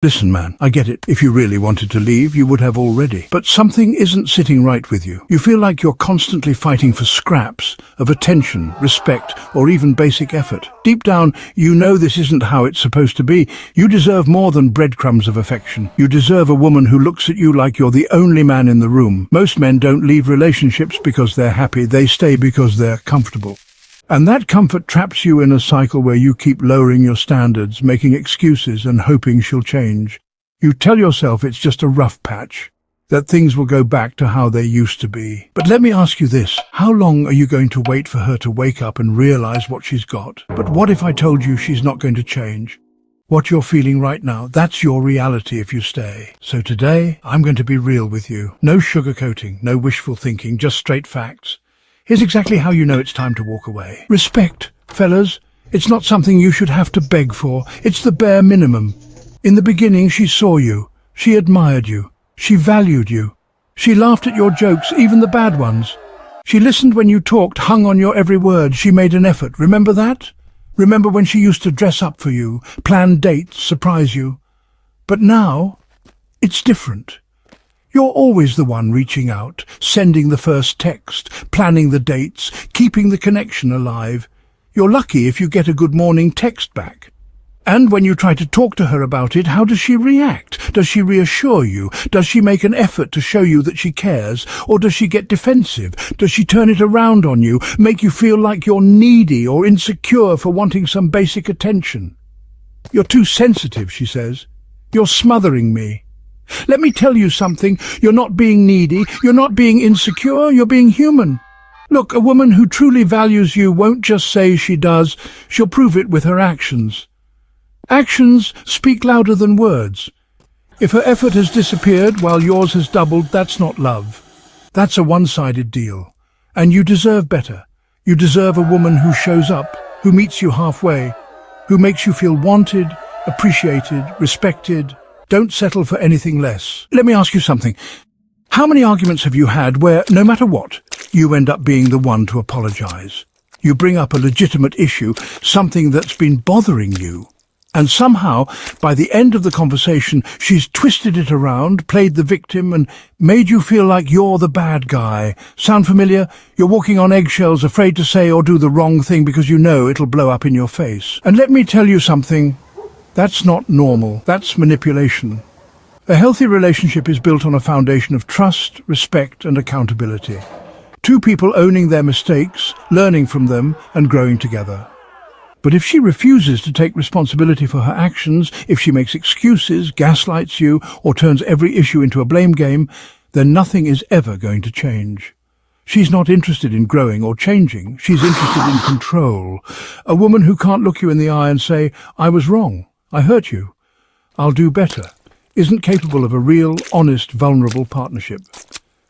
Listen, man, I get it. If you really wanted to leave, you would have already. But something isn't sitting right with you. You feel like you're constantly fighting for scraps of attention, respect, or even basic effort. Deep down, you know this isn't how it's supposed to be. You deserve more than breadcrumbs of affection. You deserve a woman who looks at you like you're the only man in the room. Most men don't leave relationships because they're happy. They stay because they're comfortable. And that comfort traps you in a cycle where you keep lowering your standards, making excuses and hoping she'll change. You tell yourself it's just a rough patch, that things will go back to how they used to be. But let me ask you this, how long are you going to wait for her to wake up and realize what she's got? But what if I told you she's not going to change? What you're feeling right now, that's your reality if you stay. So today, I'm going to be real with you. No sugarcoating, no wishful thinking, just straight facts. Here's exactly how you know it's time to walk away. Respect, fellas. It's not something you should have to beg for. It's the bare minimum. In the beginning, she saw you. She admired you. She valued you. She laughed at your jokes, even the bad ones. She listened when you talked, hung on your every word. She made an effort. Remember that? Remember when she used to dress up for you, plan dates, surprise you? But now, it's different. You're always the one reaching out, sending the first text, planning the dates, keeping the connection alive. You're lucky if you get a good morning text back. And when you try to talk to her about it, how does she react? Does she reassure you? Does she make an effort to show you that she cares? Or does she get defensive? Does she turn it around on you, make you feel like you're needy or insecure for wanting some basic attention? You're too sensitive, she says. You're smothering me. Let me tell you something. You're not being needy. You're not being insecure. You're being human. Look, a woman who truly values you won't just say she does. She'll prove it with her actions. Actions speak louder than words. If her effort has disappeared while yours has doubled, that's not love. That's a one-sided deal. And you deserve better. You deserve a woman who shows up, who meets you halfway, who makes you feel wanted, appreciated, respected. Don't settle for anything less. Let me ask you something. How many arguments have you had where, no matter what, you end up being the one to apologize? You bring up a legitimate issue, something that's been bothering you. And somehow, by the end of the conversation, she's twisted it around, played the victim, and made you feel like you're the bad guy. Sound familiar? You're walking on eggshells, afraid to say or do the wrong thing because you know it'll blow up in your face. And let me tell you something. That's not normal. That's manipulation. A healthy relationship is built on a foundation of trust, respect, and accountability. Two people owning their mistakes, learning from them, and growing together. But if she refuses to take responsibility for her actions, if she makes excuses, gaslights you, or turns every issue into a blame game, then nothing is ever going to change. She's not interested in growing or changing. She's interested in control. A woman who can't look you in the eye and say, "I was wrong. I hurt you. I'll do better," isn't capable of a real, honest, vulnerable partnership.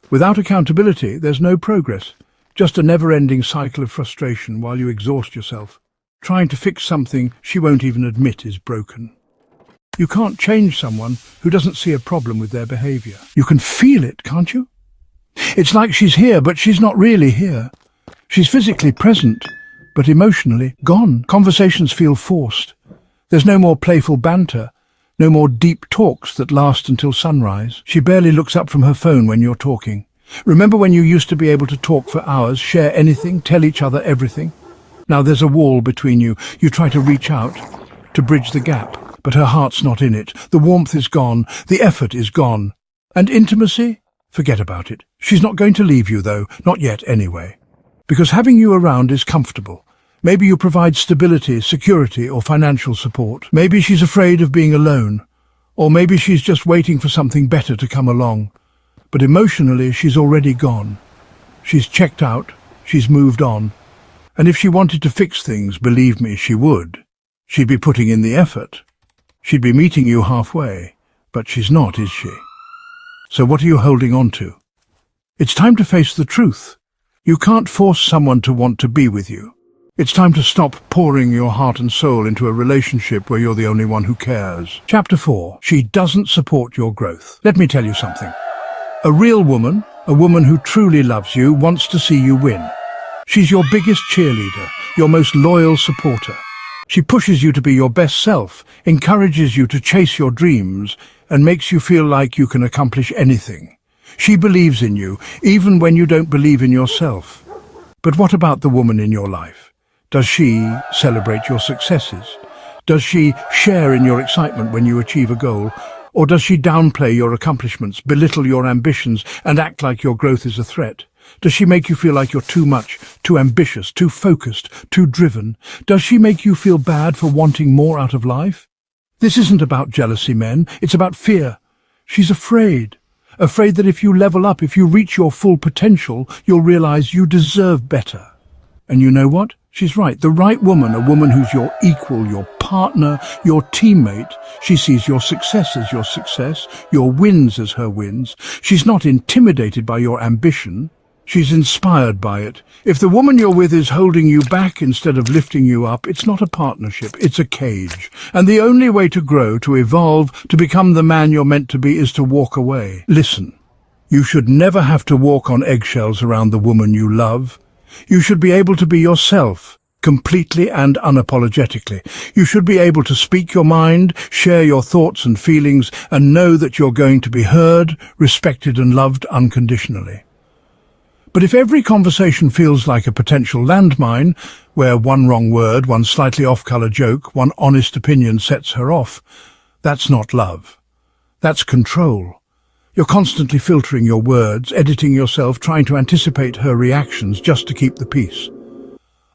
Without accountability, there's no progress, just a never-ending cycle of frustration while you exhaust yourself, trying to fix something she won't even admit is broken. You can't change someone who doesn't see a problem with their behavior. You can feel it, can't you? It's like she's here, but she's not really here. She's physically present, but emotionally gone. Conversations feel forced. There's no more playful banter, no more deep talks that last until sunrise. She barely looks up from her phone when you're talking. Remember when you used to be able to talk for hours, share anything, tell each other everything? Now there's a wall between you. You try to reach out, to bridge the gap, but her heart's not in it. The warmth is gone, the effort is gone. And intimacy? Forget about it. She's not going to leave you, though, not yet anyway. Because having you around is comfortable. Maybe you provide stability, security, or financial support. Maybe she's afraid of being alone. Or maybe she's just waiting for something better to come along. But emotionally, she's already gone. She's checked out. She's moved on. And if she wanted to fix things, believe me, she would. She'd be putting in the effort. She'd be meeting you halfway. But she's not, is she? So what are you holding on to? It's time to face the truth. You can't force someone to want to be with you. It's time to stop pouring your heart and soul into a relationship where you're the only one who cares. Chapter 4. She doesn't support your growth. Let me tell you something. A real woman, a woman who truly loves you, wants to see you win. She's your biggest cheerleader, your most loyal supporter. She pushes you to be your best self, encourages you to chase your dreams, and makes you feel like you can accomplish anything. She believes in you, even when you don't believe in yourself. But what about the woman in your life? Does she celebrate your successes? Does she share in your excitement when you achieve a goal? Or does she downplay your accomplishments, belittle your ambitions, and act like your growth is a threat? Does she make you feel like you're too much, too ambitious, too focused, too driven? Does she make you feel bad for wanting more out of life? This isn't about jealousy, men. It's about fear. She's afraid. Afraid that if you level up, if you reach your full potential, you'll realize you deserve better. And you know what? She's right. The right woman, a woman who's your equal, your partner, your teammate. She sees your success as your success, your wins as her wins. She's not intimidated by your ambition. She's inspired by it. If the woman you're with is holding you back instead of lifting you up, it's not a partnership, it's a cage. And the only way to grow, to evolve, to become the man you're meant to be is to walk away. Listen, you should never have to walk on eggshells around the woman you love. You should be able to be yourself, completely and unapologetically. You should be able to speak your mind, share your thoughts and feelings, and know that you're going to be heard, respected and loved unconditionally. But if every conversation feels like a potential landmine, where one wrong word, one slightly off-color joke, one honest opinion sets her off, that's not love. That's control. You're constantly filtering your words, editing yourself, trying to anticipate her reactions just to keep the peace.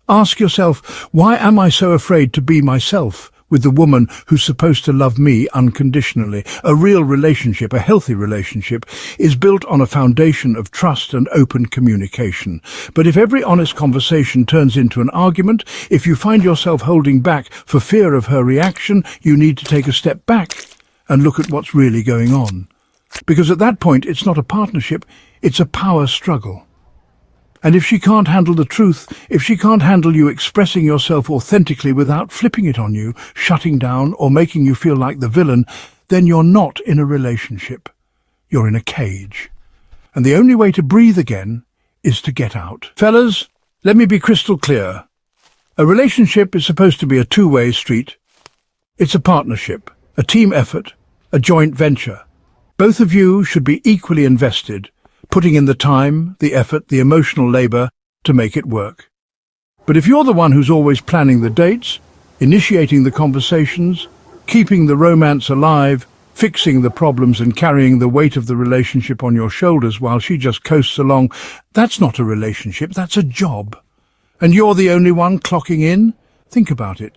Ask yourself, why am I so afraid to be myself with the woman who's supposed to love me unconditionally? A real relationship, a healthy relationship, is built on a foundation of trust and open communication. But if every honest conversation turns into an argument, if you find yourself holding back for fear of her reaction, you need to take a step back and look at what's really going on. Because at that point, it's not a partnership, it's a power struggle. And if she can't handle the truth, if she can't handle you expressing yourself authentically without flipping it on you, shutting down, or making you feel like the villain, then you're not in a relationship. You're in a cage. And the only way to breathe again is to get out. Fellas, let me be crystal clear. A relationship is supposed to be a two-way street. It's a partnership, a team effort, a joint venture. Both of you should be equally invested, putting in the time, the effort, the emotional labor to make it work. But if you're the one who's always planning the dates, initiating the conversations, keeping the romance alive, fixing the problems and carrying the weight of the relationship on your shoulders while she just coasts along, that's not a relationship, that's a job. And you're the only one clocking in? Think about it.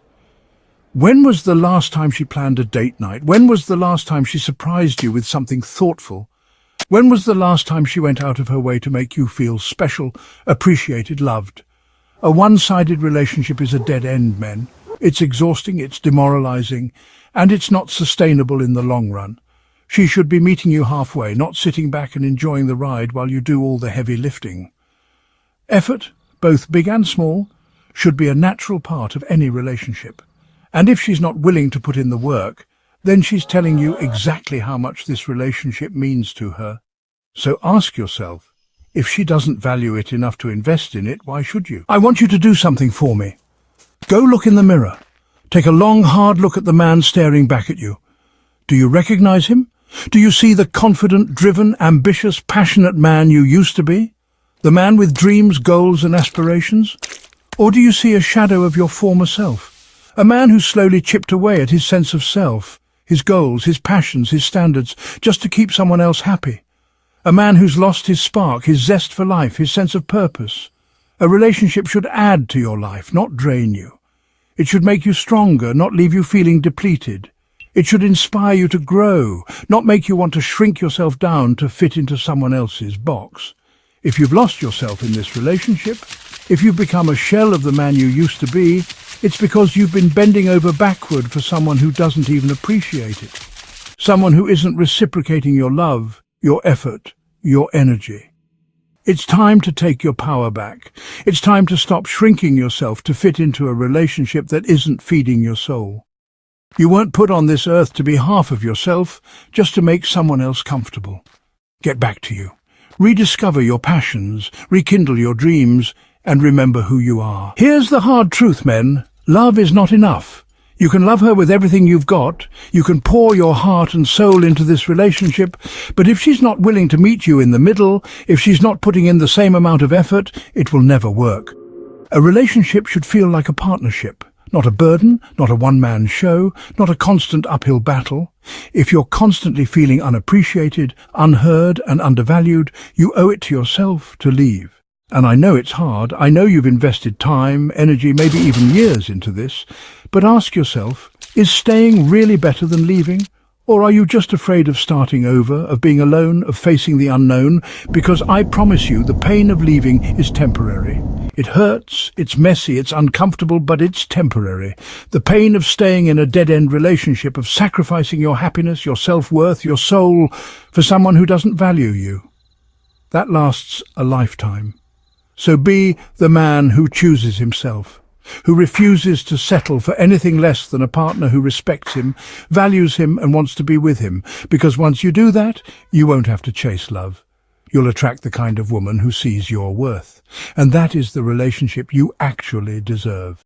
When was the last time she planned a date night? When was the last time she surprised you with something thoughtful? When was the last time she went out of her way to make you feel special, appreciated, loved? A one-sided relationship is a dead end, men. It's exhausting, it's demoralizing, and it's not sustainable in the long run. She should be meeting you halfway, not sitting back and enjoying the ride while you do all the heavy lifting. Effort, both big and small, should be a natural part of any relationship. And if she's not willing to put in the work, then she's telling you exactly how much this relationship means to her. So ask yourself, if she doesn't value it enough to invest in it, why should you? I want you to do something for me. Go look in the mirror. Take a long, hard look at the man staring back at you. Do you recognize him? Do you see the confident, driven, ambitious, passionate man you used to be? The man with dreams, goals and aspirations? Or do you see a shadow of your former self? A man who slowly chipped away at his sense of self, his goals, his passions, his standards, just to keep someone else happy. A man who's lost his spark, his zest for life, his sense of purpose. A relationship should add to your life, not drain you. It should make you stronger, not leave you feeling depleted. It should inspire you to grow, not make you want to shrink yourself down to fit into someone else's box. If you've lost yourself in this relationship, if you've become a shell of the man you used to be, it's because you've been bending over backward for someone who doesn't even appreciate it. Someone who isn't reciprocating your love, your effort, your energy. It's time to take your power back. It's time to stop shrinking yourself to fit into a relationship that isn't feeding your soul. You weren't put on this earth to be half of yourself, just to make someone else comfortable. Get back to you. Rediscover your passions, rekindle your dreams, and remember who you are. Here's the hard truth, men. Love is not enough. You can love her with everything you've got. You can pour your heart and soul into this relationship. But if she's not willing to meet you in the middle, if she's not putting in the same amount of effort, it will never work. A relationship should feel like a partnership, not a burden, not a one-man show, not a constant uphill battle. If you're constantly feeling unappreciated, unheard and undervalued, you owe it to yourself to leave. And I know it's hard. I know you've invested time, energy, maybe even years into this. But ask yourself, is staying really better than leaving? Or are you just afraid of starting over, of being alone, of facing the unknown? Because I promise you, the pain of leaving is temporary. It hurts, it's messy, it's uncomfortable, but it's temporary. The pain of staying in a dead-end relationship, of sacrificing your happiness, your self-worth, your soul for someone who doesn't value you, that lasts a lifetime. So be the man who chooses himself, who refuses to settle for anything less than a partner who respects him, values him and wants to be with him. Because once you do that, you won't have to chase love. You'll attract the kind of woman who sees your worth. And that is the relationship you actually deserve.